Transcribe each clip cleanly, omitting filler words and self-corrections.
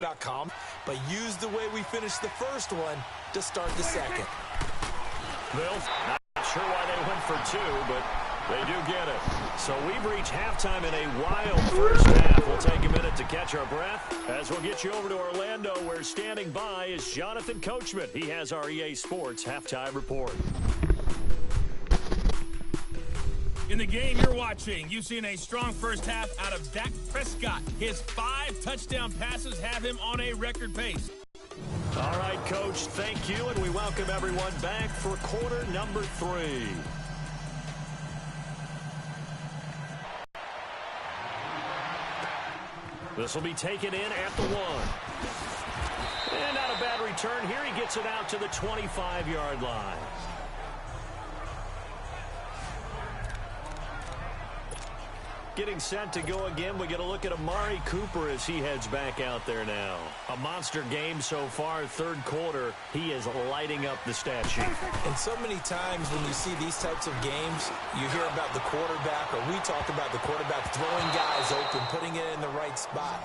HotfaithfulGuy67's, but use the way we finished the first one to start the second. Bill, not sure why they went for two, but they do get it. So we've reached halftime in a wild first half. We'll take a minute to catch our breath as we'll get you over to Orlando, where standing by is Jonathan Coachman. He has our EA Sports halftime report. In the game you're watching, you've seen a strong first half out of Dak Prescott. His 5 touchdown passes have him on a record pace. All right, Coach, thank you, and we welcome everyone back for quarter number 3. This will be taken in at the 1. And not a bad return here. He gets it out to the 25-yard line. Getting set to go again. We get a look at Amari Cooper as he heads back out there now. A monster game so far, third quarter. He is lighting up the stat sheet. And so many times when you see these types of games, you hear about the quarterback, or we talk about the quarterback throwing guys open, putting it in the right spot.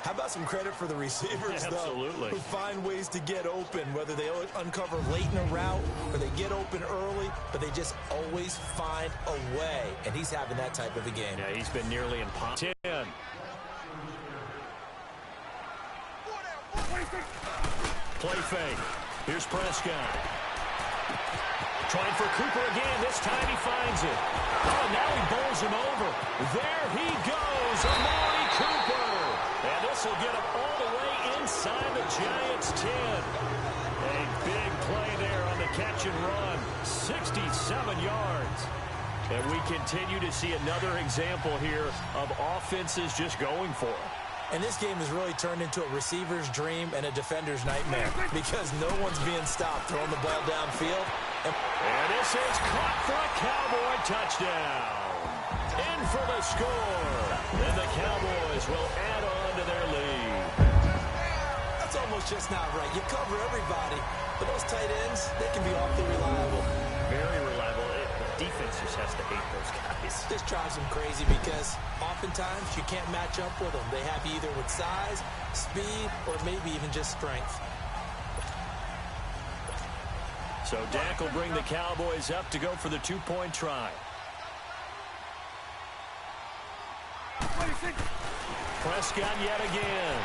How about some credit for the receivers, Absolutely. though, who find ways to get open, whether they uncover late in a route or they get open early, but they just always find a way. And he's having that type of a game. Yeah, he's been nearly impossible. 10. Play fake. Here's Prescott. Trying for Cooper again. This time he finds it. Oh, now he bowls him over. There he goes, Amari Cooper. And this will get him all the way inside the Giants' 10. A big play there on the catch and run. 67 yards. And we continue to see another example here of offenses just going for it. And this game has really turned into a receiver's dream and a defender's nightmare because no one's being stopped throwing the ball downfield. And this is caught for a Cowboy touchdown. In for the score. And the Cowboys will add on to their lead. That's almost just not right. You cover everybody, but those tight ends, they can be awfully reliable. Very reliable. The defense just has to hate those guys. This drives them crazy because oftentimes you can't match up with them. They have you either with size, speed, or maybe even just strength. So Dak will bring the Cowboys up to go for the 2-point try. Prescott yet again.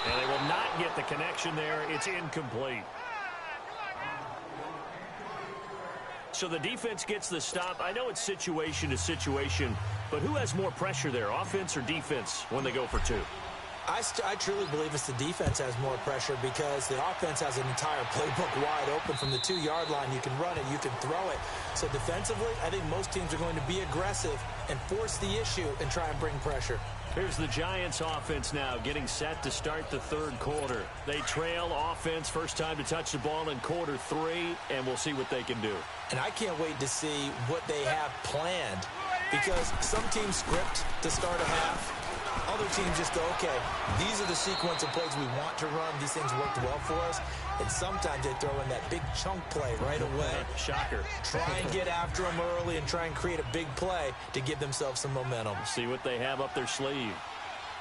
And they will not get the connection there. It's incomplete. So the defense gets the stop. I know it's situation to situation, but who has more pressure there, offense or defense, when they go for 2? I truly believe it's the defense has more pressure because the offense has an entire playbook wide open from the 2-yard line. You can run it, you can throw it. So defensively, I think most teams are going to be aggressive and force the issue and try and bring pressure. Here's the Giants offense now getting set to start the third quarter. They trail offense, first time to touch the ball in quarter 3, and we'll see what they can do. And I can't wait to see what they have planned because some teams script to start a half. Other teams just go, okay, these are the sequence of plays we want to run. These things worked well for us. And sometimes they throw in that big chunk play right away. Shocker. Try and get after them early and try and create a big play to give themselves some momentum. See what they have up their sleeve.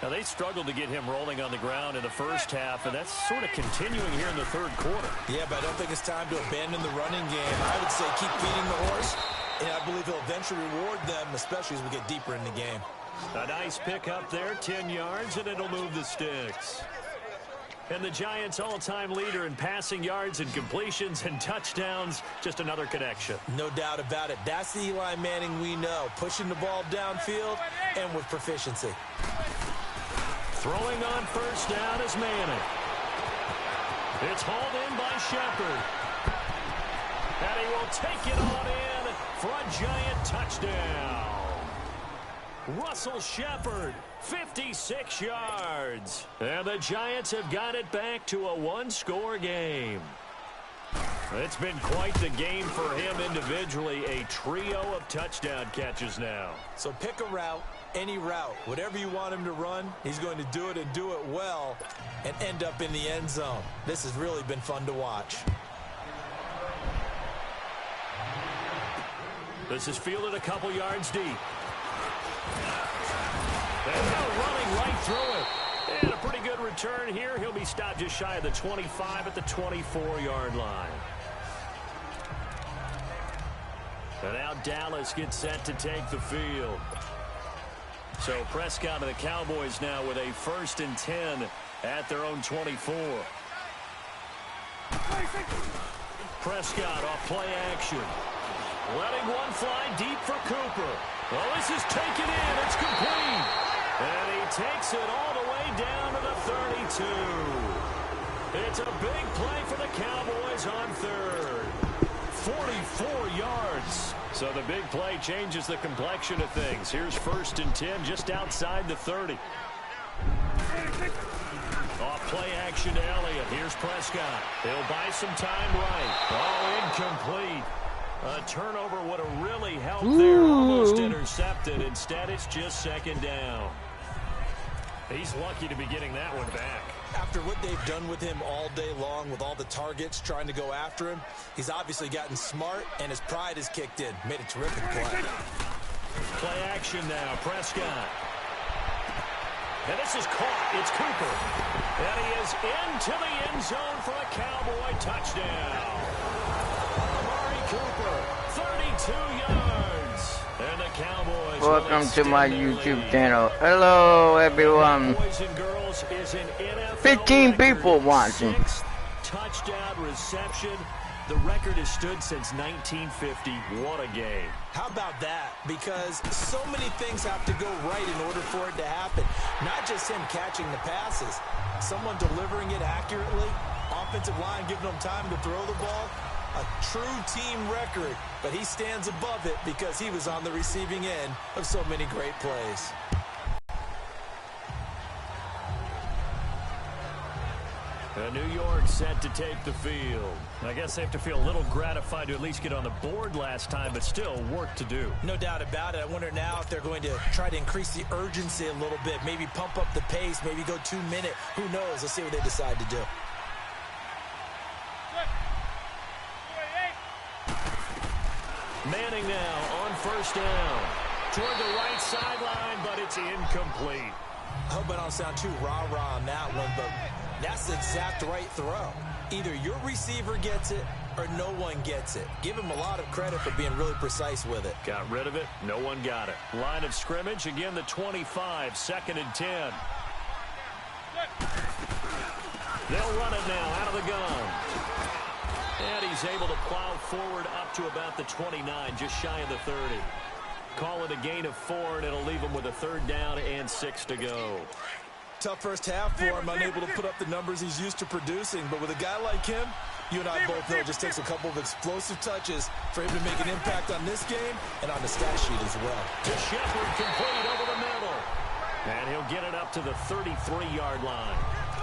Now, they struggled to get him rolling on the ground in the first half, and that's sort of continuing here in the third quarter. Yeah, but I don't think it's time to abandon the running game. I would say keep feeding the horse, and I believe he'll eventually reward them, especially as we get deeper in the game. A nice pick up there, 10 yards, and it'll move the sticks. And the Giants' all-time leader in passing yards and completions and touchdowns, just another connection. No doubt about it. That's the Eli Manning we know, pushing the ball downfield and with proficiency. Throwing on first down is Manning. It's hauled in by Shepard. And he will take it on in for a Giant touchdown. Russell Shepard, 56 yards. And the Giants have got it back to a 1-score game. It's been quite the game for him individually. A trio of touchdown catches now. So pick a route, any route. Whatever you want him to run, he's going to do it and do it well and end up in the end zone. This has really been fun to watch. This is fielded a couple yards deep. And now running right through it. And a pretty good return. return here. He'll be stopped just shy of the 25 at the 24-yard line. And now Dallas gets set to take the field. So Prescott and the Cowboys now with a 1st and 10 at their own 24. Prescott off play action. Letting one fly deep for Cooper. Well, this is taken in. It's complete. And he takes it all the way down to the 32. It's a big play for the Cowboys on 3rd. 44 yards. So the big play changes the complexion of things. Here's 1st and 10 just outside the 30. Off play action to Elliott. Here's Prescott. He'll buy some time right. Oh, incomplete. A turnover would have really helped there. Almost intercepted. Instead, it's just 2nd down. He's lucky to be getting that one back. After what they've done with him all day long, with all the targets trying to go after him, he's obviously gotten smart, and his pride has kicked in. Made a terrific play. Play action now. Prescott. And this is caught. It's Cooper. And he is into the end zone for a Cowboy touchdown. Amari Cooper, 32 yards. And the Cowboys. Welcome to my YouTube channel. Hello, everyone. Boys and girls is an NFL 15 people record. watching. 6th touchdown reception. The record has stood since 1950. What a game. How about that? Because so many things have to go right in order for it to happen. Not just him catching the passes. Someone delivering it accurately. Offensive line giving him time to throw the ball. A true team record. But he stands above it because he was on the receiving end of so many great plays. New York set to take the field. I guess they have to feel a little gratified to at least get on the board last time, but still work to do. No doubt about it. I wonder now if they're going to try to increase the urgency a little bit, maybe pump up the pace, maybe go 2-minute. Who knows? Let's see what they decide to do. Manning now on 1st down. Toward the right sideline, but it's incomplete. I hope I don't sound too rah-rah on that one, but that's the exact right throw. Either your receiver gets it or no one gets it. Give him a lot of credit for being really precise with it. Got rid of it. No one got it. Line of scrimmage, again the 25, 2nd and 10. They'll run it now out of the gun. And he's able to plow forward up to about the 29, just shy of the 30. Call it a gain of 4, and it'll leave him with a 3rd down and 6 to go. Tough first half for him, unable to put up the numbers he's used to producing. But with a guy like him, you and I both know it just takes a couple of explosive touches for him to make an impact on this game and on the stat sheet as well. To Shepard, complete over the middle. And he'll get it up to the 33-yard line.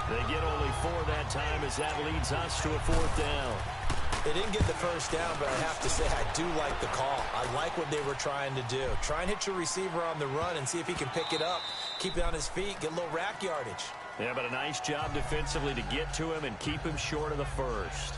They get only 4 that time as that leads us to a 4th down. They didn't get the first down, but I have to say I do like the call. I like what they were trying to do. Try and hit your receiver on the run and see if he can pick it up, keep it on his feet, get a little rack yardage. Yeah, but a nice job defensively to get to him and keep him short of the first.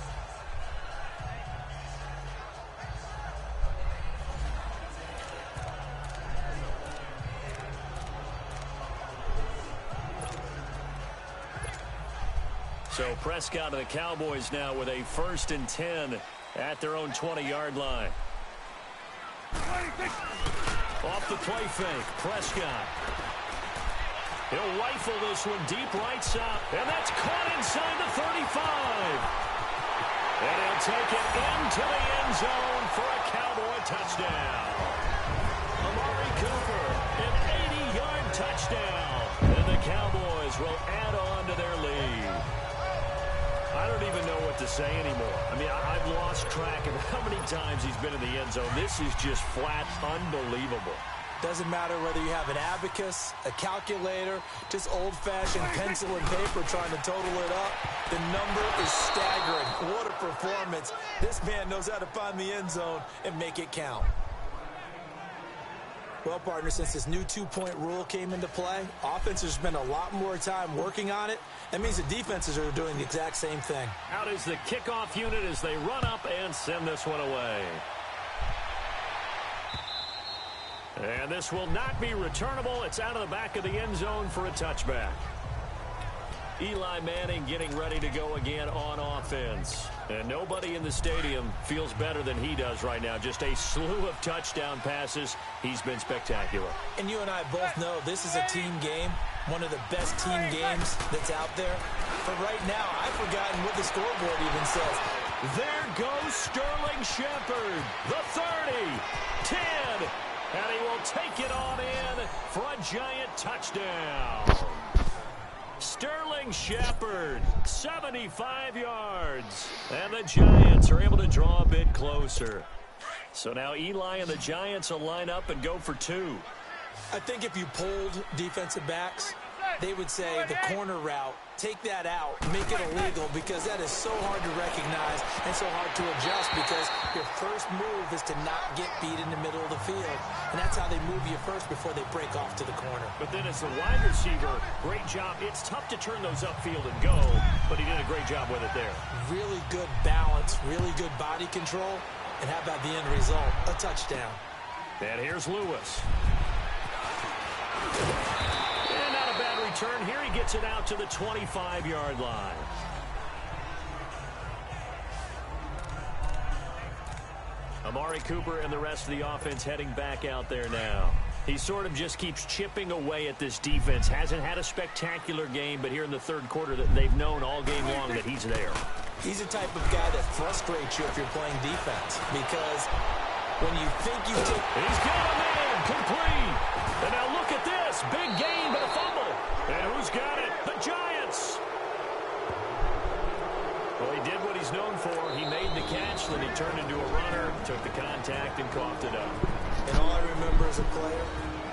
So Prescott and the Cowboys now with a 1st and 10 at their own 20-yard line. Off the play fake, Prescott. He'll rifle this one deep right side, and that's caught inside the 35. And he'll take it into the end zone for a Cowboy touchdown. Amari Cooper, an 80-yard touchdown. And the Cowboys will add on to their lead. I don't even know what to say anymore. I mean, I've lost track of how many times he's been in the end zone. This is just flat unbelievable. Doesn't matter whether you have an abacus, a calculator, just old-fashioned pencil and paper trying to total it up. The number is staggering. What a performance. This man knows how to find the end zone and make it count. Well, partner, since this new two-point rule came into play, offenses spend a lot more time working on it. That means the defenses are doing the exact same thing. Out is the kickoff unit as they run up and send this one away. And this will not be returnable. It's out of the back of the end zone for a touchback. Eli Manning getting ready to go again on offense. And nobody in the stadium feels better than he does right now. Just a slew of touchdown passes. He's been spectacular. And you and I both know this is a team game, one of the best team games that's out there. But right now, I've forgotten what the scoreboard even says. There goes Sterling Shepard, the 30, 10, and he will take it on in for a giant touchdown. Sterling Shepard, 75 yards. And the Giants are able to draw a bit closer. So now Eli and the Giants will line up and go for 2. I think if you polled defensive backs, they would say the corner route, take that out, make it illegal, because that is so hard to recognize and so hard to adjust, because your first move is to not get beat in the middle of the field. And that's how they move you first before they break off to the corner. But then as a wide receiver, great job. It's tough to turn those upfield and go, but he did a great job with it there. Really good balance, really good body control. And how about the end result? A touchdown. And here's Lewis. And not a bad return. Here he gets it out to the 25-yard line. Amari Cooper and the rest of the offense heading back out there now. He sort of just keeps chipping away at this defense. Hasn't had a spectacular game, but here in the third quarter that they've known all game long that he's there. He's the type of guy that frustrates you if you're playing defense, because when you think you take... He's got a man, complete. And now look at this. Big gain, but a fumble. And who's got it? The Giants. Well, he did what he's known for. He made the catch, then he turned into a runner, took the contact, and coughed it up. And all I remember as a player,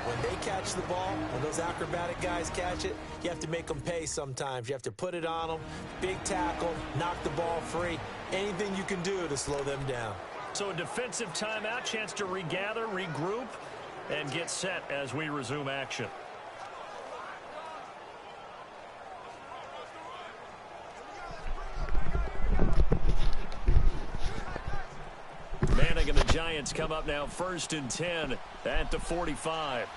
when they catch the ball, when those acrobatic guys catch it, you have to make them pay sometimes. You have to put it on them, big tackle, knock the ball free, anything you can do to slow them down. So a defensive timeout, chance to regather, regroup, and get set as we resume action. Manning and the Giants come up now 1st and 10 at the 45.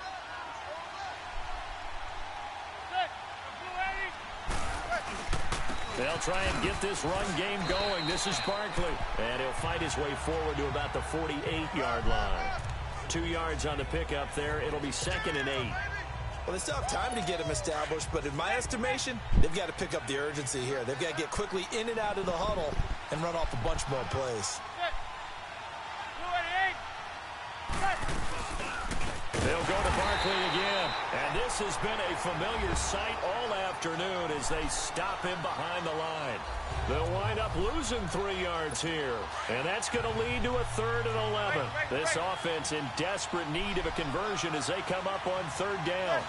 They'll try and get this run game going. This is Barkley. And he'll fight his way forward to about the 48-yard line. 2 yards on the pickup there. It'll be 2nd and 8. Well, they still have time to get him established, but in my estimation, they've got to pick up the urgency here. They've got to get quickly in and out of the huddle and run off a bunch more plays. They'll go to Barkley again. And this has been a familiar sight all afternoon as they stop him behind the line. They'll wind up losing 3 yards here. And that's going to lead to a 3rd and 11. This offense in desperate need of a conversion as they come up on 3rd down.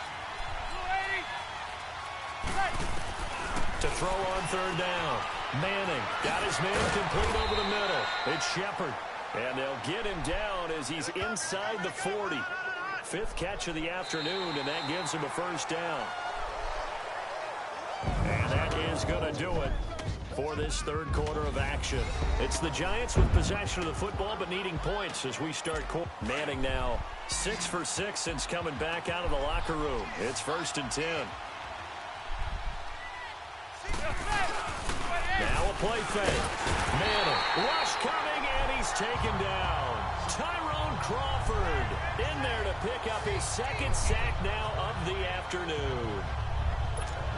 To throw on 3rd down. Manning got his man complete over the middle. It's Shepard. And they'll get him down as he's inside the 40. 5th catch of the afternoon, and that gives him a 1st down. And that is going to do it for this 3rd quarter of action. It's the Giants with possession of the football, but needing points as we start. Manning now 6 for 6 since coming back out of the locker room. It's 1st and 10. Now a play fake. Manning, rush coming, and he's taken down. Tyrone Crawford in there to pick up his 2nd sack now of the afternoon.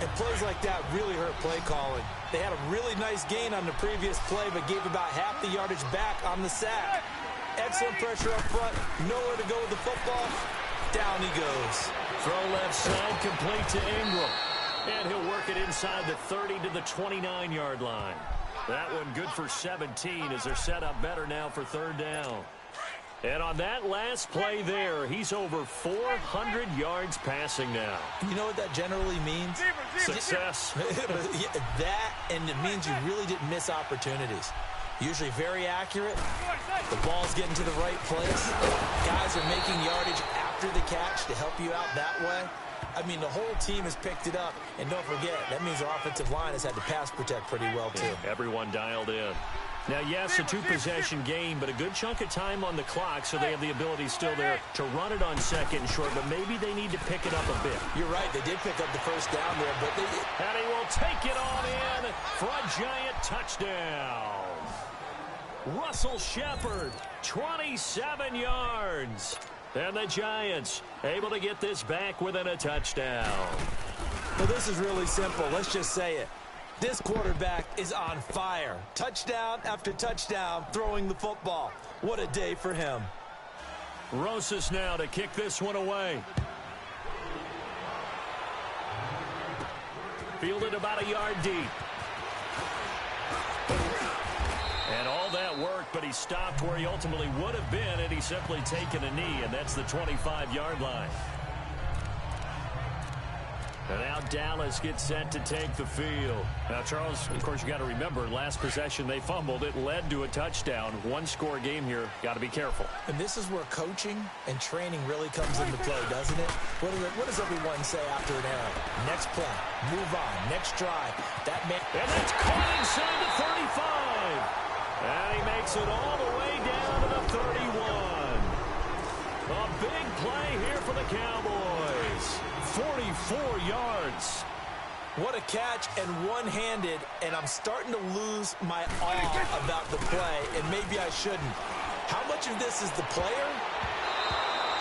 And plays like that really hurt play calling. They had a really nice gain on the previous play, but gave about half the yardage back on the sack. Excellent pressure up front. Nowhere to go with the football. Down he goes. Throw left side, complete to Ingram. And he'll work it inside the 30 to the 29-yard line. That one good for 17 as they're set up better now for 3rd down. And on that last play there, he's over 400 yards passing now. You know what that generally means? Success. That, and it means you really didn't miss opportunities. Usually very accurate. The ball's getting to the right place. Guys are making yardage after the catch to help you out that way. I mean, the whole team has picked it up. And don't forget, that means our offensive line has had to pass protect pretty well, too. Everyone dialed in. Now, yes, a two-possession game, but a good chunk of time on the clock, so they have the ability still there to run it on second and short, but maybe they need to pick it up a bit. You're right. They did pick up the first down there, but and he will take it on in for a Giant touchdown. Russell Shepard, 27 yards. And the Giants able to get this back within a touchdown. Well, this is really simple. Let's just say it. This quarterback is on fire. Touchdown after touchdown throwing the football. What a day for him. Rosas now to kick this one away. Fielded about a yard deep. And all that work, but he stopped where he ultimately would have been had he simply taken a knee, and that's the 25-yard line. And now Dallas gets set to take the field. Now, Charles, of course, you got to remember, last possession they fumbled. It led to a touchdown. One-score game here. Got to be careful. And this is where coaching and training really comes into play, doesn't it? What does everyone say after an error? Next play. Move on. Next drive. That man. And that's caught inside the 35. And he makes it all the way down to the 31. A big play here for the Cowboys. 44 yards. What a catch, and one-handed, and I'm starting to lose my awe about the play, and maybe I shouldn't. How much of this is the player?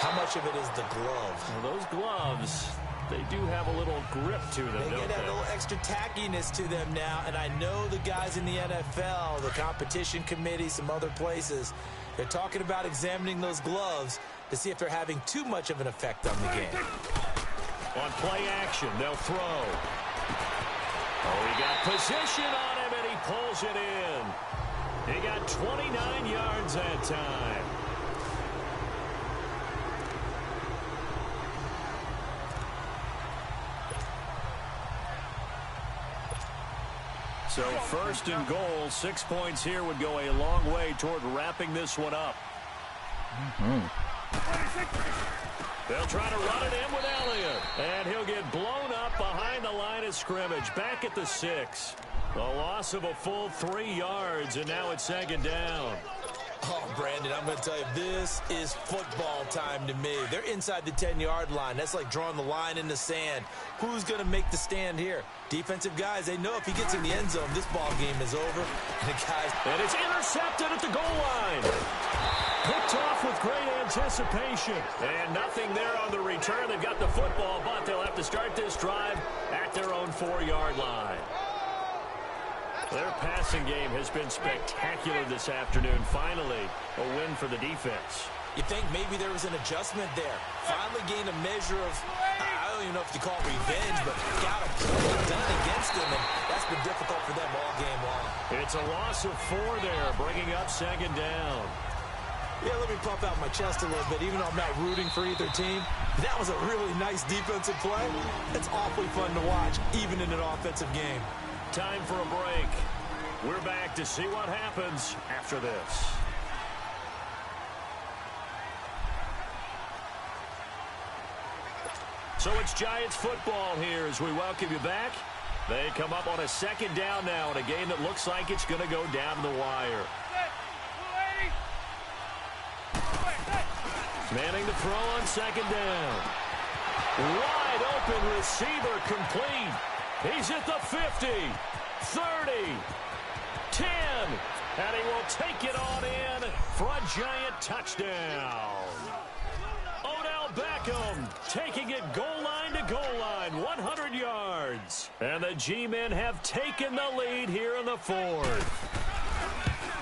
How much of it is the glove? Well, those gloves, they do have a little grip to them, They get a little extra tackiness to them now, and I know the guys in the NFL, the competition committee, some other places, they're talking about examining those gloves to see if they're having too much of an effect on the game. On play action, they'll throw. Oh, he got position on him, and he pulls it in. He got 29 yards that time. So first and goal, 6 points here would go a long way toward wrapping this one up. They'll try to run it in with Elliott. And he'll get blown up behind the line of scrimmage. Back at the 6. A loss of a full 3 yards, and now it's second down. Oh, Brandon, I'm going to tell you, this is football time to me. They're inside the 10-yard line. That's like drawing the line in the sand. Who's going to make the stand here? Defensive guys, they know if he gets in the end zone, this ball game is over. And it's intercepted at the goal line. Picked off with great anticipation. And nothing there on the return. They've got the football, but they'll have to start this drive at their own 4-yard line. Their passing game has been spectacular this afternoon. Finally, a win for the defense. You think maybe there was an adjustment there. Finally gained a measure of, I don't even know if you call it revenge, but got a play done against them, and that's been difficult for them all game long. It's a loss of 4 there, bringing up second down. Yeah, let me pump out my chest a little bit, even though I'm not rooting for either team. That was a really nice defensive play. It's awfully fun to watch, even in an offensive game. Time for a break. We're back to see what happens after this. So it's Giants football here as we welcome you back. They come up on a second down now in a game that looks like it's going to go down to the wire. Manning to throw on second down. Wide open receiver complete. He's at the 50, 30, 10, and he will take it on in for a Giant touchdown. Odell Beckham taking it goal line to goal line, 100 yards. And the G-men have taken the lead here in the 4th.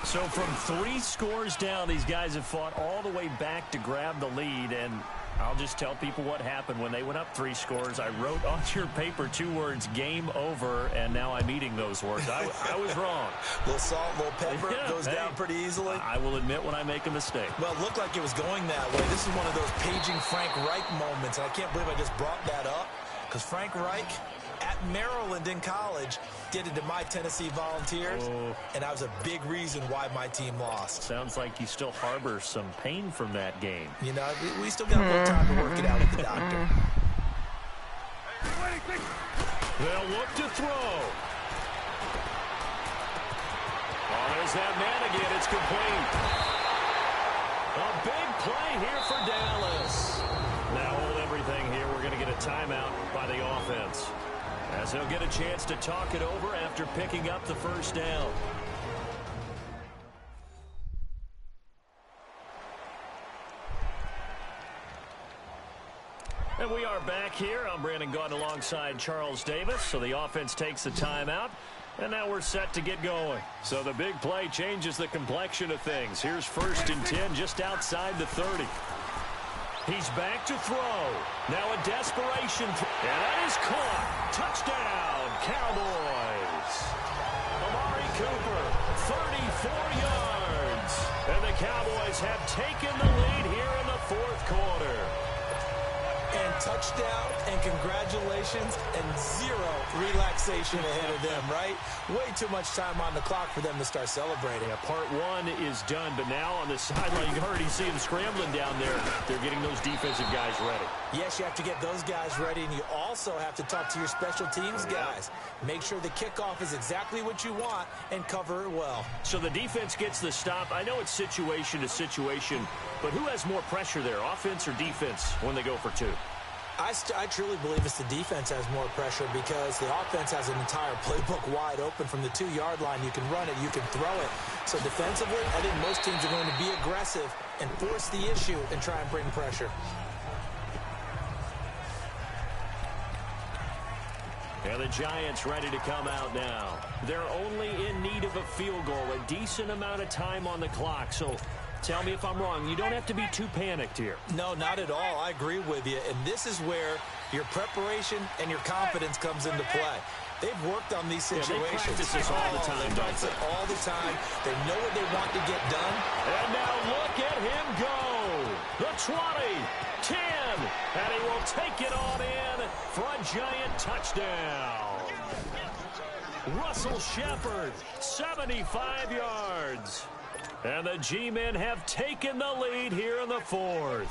So from 3 scores down, these guys have fought all the way back to grab the lead, and I'll just tell people what happened when they went up 3 scores. I wrote on your paper 2 words, game over, and now I'm eating those words. I was wrong. A little salt, a little pepper, goes down pretty easily. I will admit when I make a mistake. Well, it looked like it was going that way. This is one of those paging Frank Reich moments, and I can't believe I just brought that up, because Frank Reich at Maryland in college did it to my Tennessee Volunteers, and that was a big reason why my team lost. Sounds like you still harbor some pain from that game. You know, we still got a little time to work it out with the doctor. They'll look to throw. Oh, there's that man again. It's complete. A big play here for Dallas. Now hold everything here. We're going to get a timeout by the offense, as they'll get a chance to talk it over after picking up the first down. And we are back here. I'm Brandon Gaunt alongside Charles Davis. So the offense takes the timeout, and now we're set to get going. So the big play changes the complexion of things. Here's 1st and 10 just outside the 30. He's back to throw. Now a desperation throw. And that is caught. Touchdown, Cowboys. Amari Cooper, 34 yards. And the Cowboys have taken the lead here in the 4th quarter. And touchdown, and congratulations, and 0 relaxation ahead of them, right? Way too much time on the clock for them to start celebrating. Yeah, part 1 is done, but now on the sideline, you can already see them scrambling down there. They're getting those defensive guys ready. Yes, you have to get those guys ready, and you also have to talk to your special teams guys. Make sure the kickoff is exactly what you want and cover it well. So the defense gets the stop. I know it's situation to situation, but who has more pressure there, offense or defense, when they go for 2? I truly believe it's the defense has more pressure because the offense has an entire playbook wide open from the 2-yard line. You can run it, you can throw it. So defensively, I think most teams are going to be aggressive and force the issue and try and bring pressure. And the Giants ready to come out now. They're only in need of a field goal, a decent amount of time on the clock. So tell me if I'm wrong. You don't have to be too panicked here. No, not at all. I agree with you. And this is where your preparation and your confidence comes into play. They've worked on these situations. Yeah, they practice this all the time. They practice it all the time. They know what they want to get done. And now look at him go. The 20, 10, and he will take it on in for a Giant touchdown. Russell Shepard, 75 yards. And the G-men have taken the lead here in the 4th.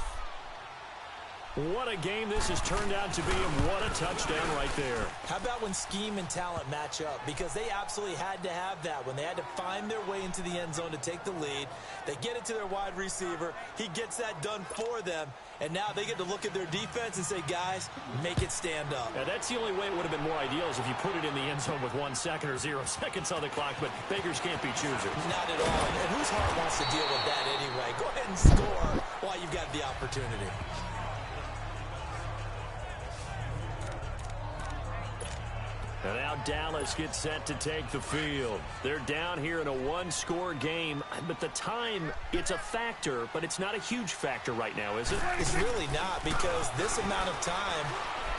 What a game this has turned out to be, and what a touchdown right there. How about when scheme and talent match up? Because they absolutely had to have that. When they had to find their way into the end zone to take the lead, they get it to their wide receiver. He gets that done for them. And now they get to look at their defense and say, guys, make it stand up. Yeah, that's the only way it would have been more ideal is if you put it in the end zone with 1 second or 0 seconds on the clock, but beggars can't be choosers. Not at all. And whose heart wants to deal with that anyway? Go ahead and score while you've got the opportunity. And now Dallas gets set to take the field. They're down here in a 1-score game, but the time, it's a factor, but it's not a huge factor right now, is it? It's really not, because this amount of time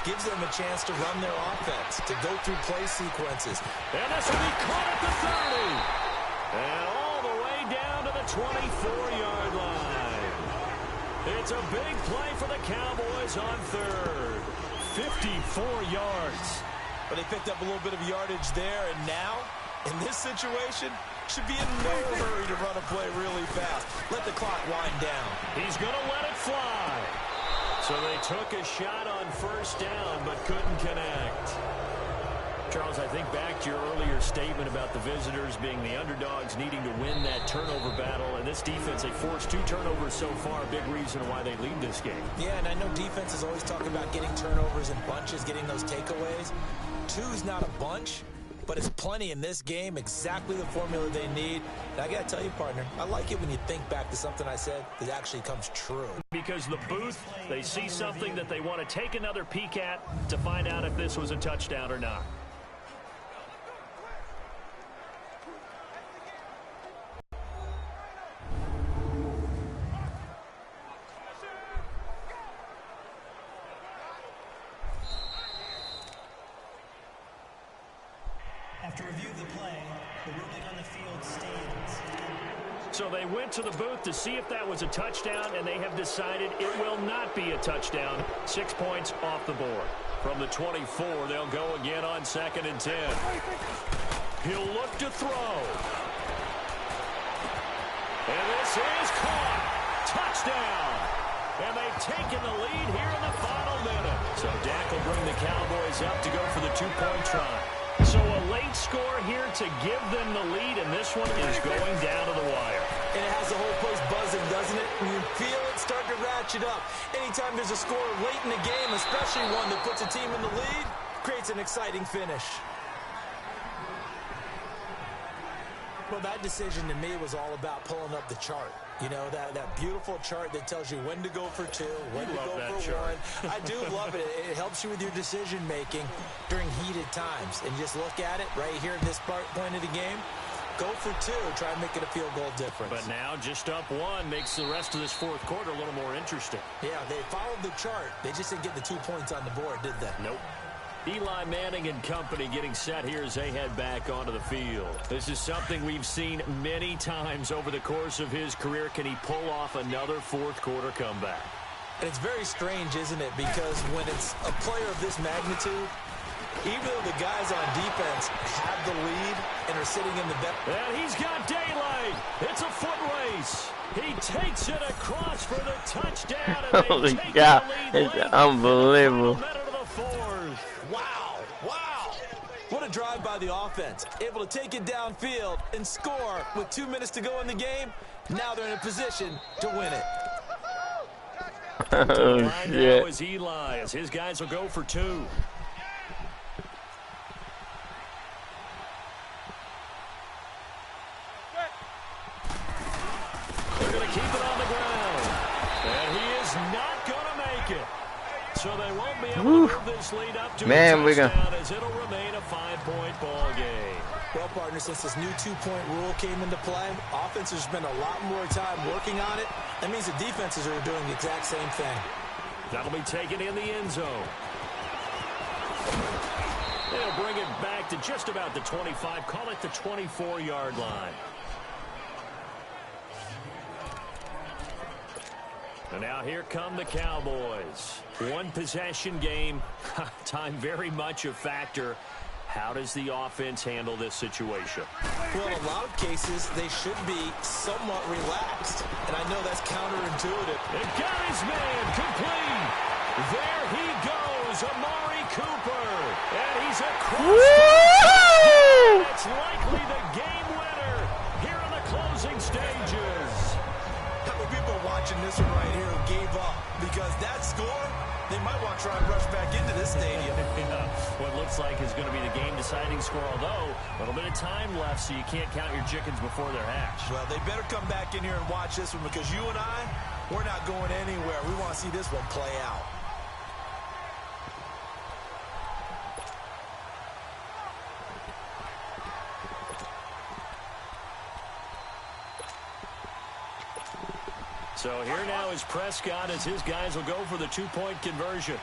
gives them a chance to run their offense, to go through play sequences. And this will be caught at the 30. And all the way down to the 24-yard line. It's a big play for the Cowboys on 3rd. 54 yards. But they picked up a little bit of yardage there, and now, in this situation, should be in no hurry to run a play really fast. Let the clock wind down. He's going to let it fly. So they took a shot on 1st down, but couldn't connect. Charles, I think back to your earlier statement about the visitors being the underdogs needing to win that turnover battle. And this defense, they forced 2 turnovers so far, a big reason why they lead this game. Yeah, and I know defenses always talk about getting turnovers in bunches, getting those takeaways. 2's not a bunch, but it's plenty in this game, exactly the formula they need. And I got to tell you, partner, I like it when you think back to something I said that actually comes true. Because the booth, they see something that they want to take another peek at to find out if this was a touchdown or not. After review of the play, the ruling on the field stands. So they went to the booth to see if that was a touchdown, and they have decided it will not be a touchdown. 6 points off the board. From the 24, they'll go again on 2nd and 10. He'll look to throw. And this is caught. Touchdown. And they've taken the lead here in the final minute. So Dak will bring the Cowboys up to go for the 2-point try. So a late score here to give them the lead, and this one is going down to the wire. And it has the whole place buzzing, doesn't it? You feel it start to ratchet up. Anytime there's a score late in the game, especially one that puts a team in the lead, creates an exciting finish. Well, that decision to me was all about pulling up the chart. You know, that beautiful chart that tells you when to go for two, when to go for one. I do love it. It helps you with your decision-making during heated times. And just look at it right here at this point of the game. Go for two. Try and make it a field goal difference. But now just up one makes the rest of this fourth quarter a little more interesting. Yeah, they followed the chart. They just didn't get the 2 points on the board, did they? Nope. Eli Manning and company getting set here as they head back onto the field. This is something we've seen many times over the course of his career. Can he pull off another fourth quarter comeback? And it's very strange, isn't it? Because when it's a player of this magnitude, even though the guys on defense have the lead and are sitting in the back. And he's got daylight. It's a foot race. He takes it across for the touchdown. And Holy cow, it's unbelievable. Wow, wow. What a drive by the offense. Able to take it downfield and score with 2 minutes to go in the game. Now they're in a position to win it. Oh, shit. Now is Eli as his guys will go for two. They're going to keep it on the ground. And he is not going to make it. So they won't be able to move this lead up to a touchdown as it'll remain a 5-point ball game. Well, partner, since this new 2-point rule came into play, offenses spend a lot more time working on it. That means the defenses are doing the exact same thing. That'll be taken in the end zone. They'll bring it back to just about the 25. Call it the 24-yard line. And now here come the Cowboys. One possession game. Time very much a factor. How does the offense handle this situation? Well, in a lot of cases, they should be somewhat relaxed. And I know that's counterintuitive. It got his man complete. There he goes, Amari Cooper. And he's across. It's likely the game winner here in the closing stages. How many people watching this one right here who gave up? Because that score, they might want to try and rush back into this stadium. What looks like is going to be the game-deciding score, although a little bit of time left, so you can't count your chickens before they're hatched. Well, they better come back in here and watch this one because you and I, we're not going anywhere. We want to see this one play out. So here now is Prescott as his guys will go for the 2-point conversion.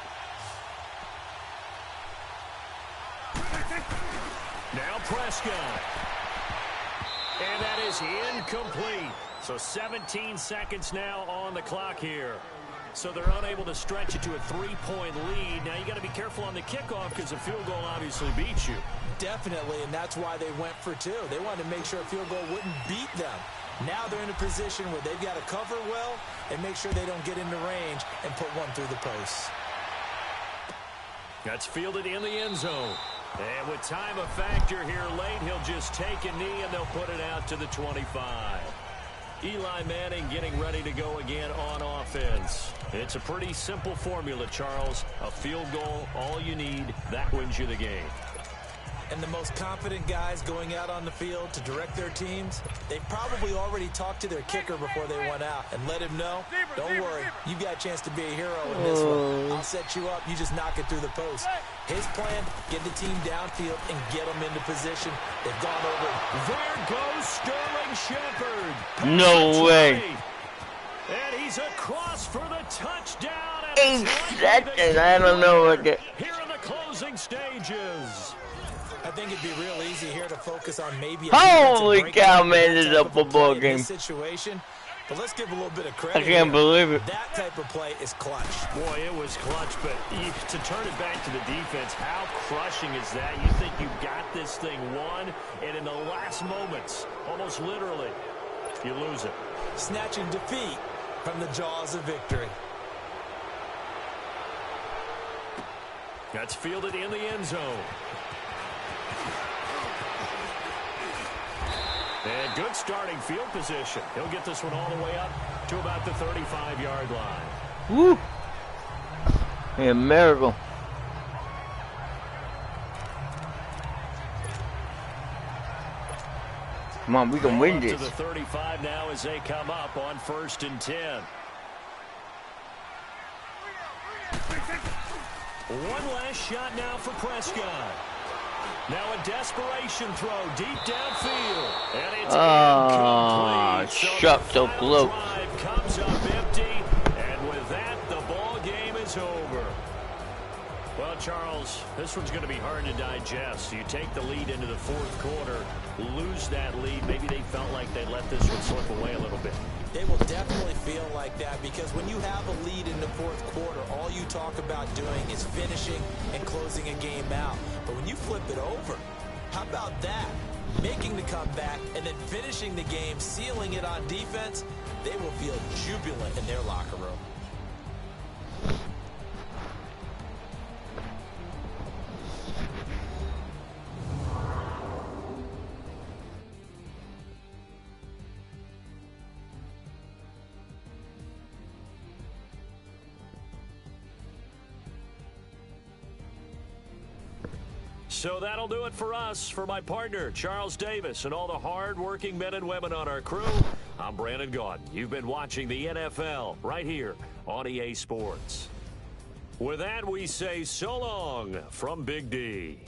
Now Prescott. And that is incomplete. So 17 seconds now on the clock here. So they're unable to stretch it to a 3-point lead. Now you got to be careful on the kickoff because a field goal obviously beats you. Definitely, and that's why they went for two. They wanted to make sure a field goal wouldn't beat them. Now they're in a position where they've got to cover well and make sure they don't get into range and put one through the posts. That's fielded in the end zone. And with time a factor here late, he'll just take a knee and they'll put it out to the 25. Eli Manning getting ready to go again on offense. It's a pretty simple formula, Charles. A field goal, all you need, that wins you the game. And the most confident guys going out on the field to direct their teams, they've probably already talked to their kicker before they went out and let him know, don't worry, you got a chance to be a hero in this one. I'll set you up, you just knock it through the post. His plan, get the team downfield and get them into position. They've gone over. There goes Sterling Shepard. No way. And he's across for the touchdown. I don't know what the... Here in the closing stages. I think it'd be real easy here to focus on maybe a holy cow, man, this is a football game. Situation. But let's give a little bit of credit. I can't believe it. That type of play is clutch. Boy, it was clutch, but to turn it back to the defense, how crushing is that? You think you got this thing won, and in the last moments, almost literally, you lose it. Snatching defeat from the jaws of victory. That's fielded in the end zone. And good starting field position. He'll get this one all the way up to about the 35-yard line. Woo! A miracle. Come on, we can win this. To the 35 now as they come up on 1st and 10. One last shot now for Prescott. Now a desperation throw deep downfield. And it's incomplete. Shucks, so close. Drive comes up empty. And with that, the ball game is over. Well, Charles, this one's going to be hard to digest. You take the lead into the 4th quarter, lose that lead. Maybe they felt like they let this one slip away a little bit. They will definitely feel like that because when you have a lead in the 4th quarter, all you talk about doing is finishing and closing a game out. But when you flip it over, how about that? Making the comeback and then finishing the game, sealing it on defense, they will feel jubilant in their locker room. So that'll do it for us. For my partner, Charles Davis, and all the hard-working men and women on our crew, I'm Brandon Gaudin. You've been watching the NFL right here on EA Sports. With that, we say so long from Big D.